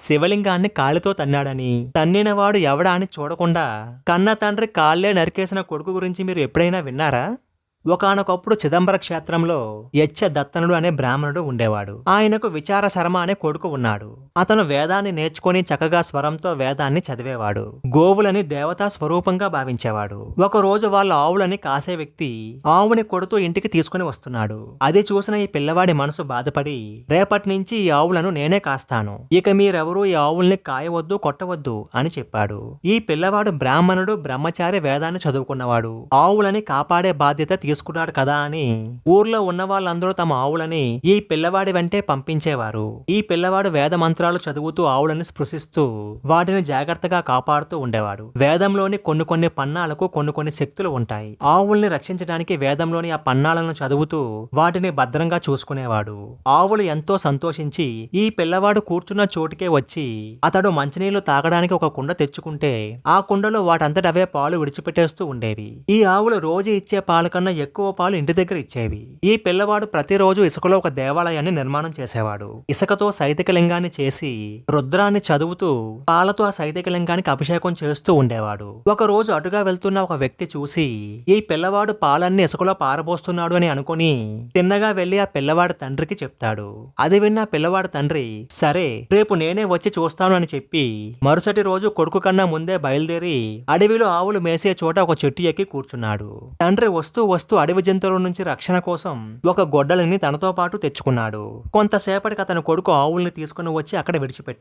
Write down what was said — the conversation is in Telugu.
శివలింగాన్ని కాలితో తన్నాడని, తన్నినవాడు ఎవడా అని చూడకుండా కన్న తండ్రి కాళ్ళే నరికేసిన కొడుకు గురించి మీరు ఎప్పుడైనా విన్నారా? ఒకానొకప్పుడు చిదంబర క్షేత్రంలో యచ్చ దత్తనుడు అనే బ్రాహ్మణుడు ఉండేవాడు. ఆయనకు విచార శర్మ అనే కొడుకు ఉన్నాడు. అతను వేదాన్ని నేర్చుకుని చక్కగా స్వరంతో వేదాన్ని చదివేవాడు. గోవులని దేవతా స్వరూపంగా భావించేవాడు. ఒక రోజు వాళ్ళ ఆవులని కాసే వ్యక్తి ఆవుని కొడుతూ ఇంటికి తీసుకుని వస్తున్నాడు. అది చూసిన ఈ పిల్లవాడి మనసు బాధపడి, రేపటి నుంచి ఈ ఆవులను నేనే కాస్తాను, ఇక మీరెవరూ ఈ ఆవుల్ని కాయవద్దు, కొట్టవద్దు అని చెప్పాడు. ఈ పిల్లవాడు బ్రాహ్మణుడు, బ్రహ్మచారి, వేదాన్ని చదువుకున్నవాడు. ఆవులని కాపాడే బాధ్యత తీసుకున్నాడు కదా అని ఊర్లో ఉన్న వాళ్ళందరూ తమ ఆవులని ఈ పిల్లవాడి వెంటే పంపించేవారు. ఈ పిల్లవాడు వేద మంత్రాలు చదువుతూ ఆవులని స్పృశిస్తూ వాటిని జాగ్రత్తగా కాపాడుతూ ఉండేవాడు. వేదంలోని కొన్ని పన్నాలకు కొన్ని శక్తులు ఉంటాయి. ఆవుల్ని రక్షించడానికి వేదంలోని ఆ పన్నాలను చదువుతూ వాటిని భద్రంగా చూసుకునేవాడు. ఆవులు ఎంతో సంతోషించి ఈ పిల్లవాడు కూర్చున్న చోటుకే వచ్చి అతడు మంచినీళ్లు తాగడానికి ఒక కుండ తెచ్చుకుంటే ఆ కుండలో వాటంతటవే పాలు విడిచిపెట్టేస్తూ ఉండేవి. ఈ ఆవులు రోజు ఇచ్చే పాలు కన్నా ఎక్కువ పాలు ఇంటి దగ్గర ఇచ్చేవి. ఈ పిల్లవాడు ప్రతిరోజు ఇసుకలో ఒక దేవాలయాన్ని నిర్మాణం చేసేవాడు. ఇసుకతో సైతిక లింగాన్ని చేసి రుద్రాన్ని చదువుతూ పాలతో ఆ సైతిక లింగానికి అభిషేకం చేస్తూ ఉండేవాడు. ఒక రోజు అటుగా వెళ్తున్న ఒక వ్యక్తి చూసి ఈ పిల్లవాడు పాలన్నీ ఇసుకలో పారబోస్తున్నాడు అని అనుకుని తిన్నగా వెళ్లి ఆ పిల్లవాడి తండ్రికి చెప్తాడు. అది విన్న పిల్లవాడి తండ్రి సరే రేపు నేనే వచ్చి చూస్తాను అని చెప్పి మరుసటి రోజు కొడుకు కన్నా ముందే బయలుదేరి అడవిలో ఆవులు మేసే చోట ఒక చెట్టు ఎక్కి కూర్చున్నాడు. తండ్రి వస్తూ అడవి జంతువుల నుంచి రక్షణ కోసం ఒక గొడ్డలిని తనతో పాటు తెచ్చుకున్నాడు. కొంతసేపటికి అతని కొడుకు ఆవుల్ని తీసుకుని వచ్చి అక్కడ విడిచిపెట్టాడు.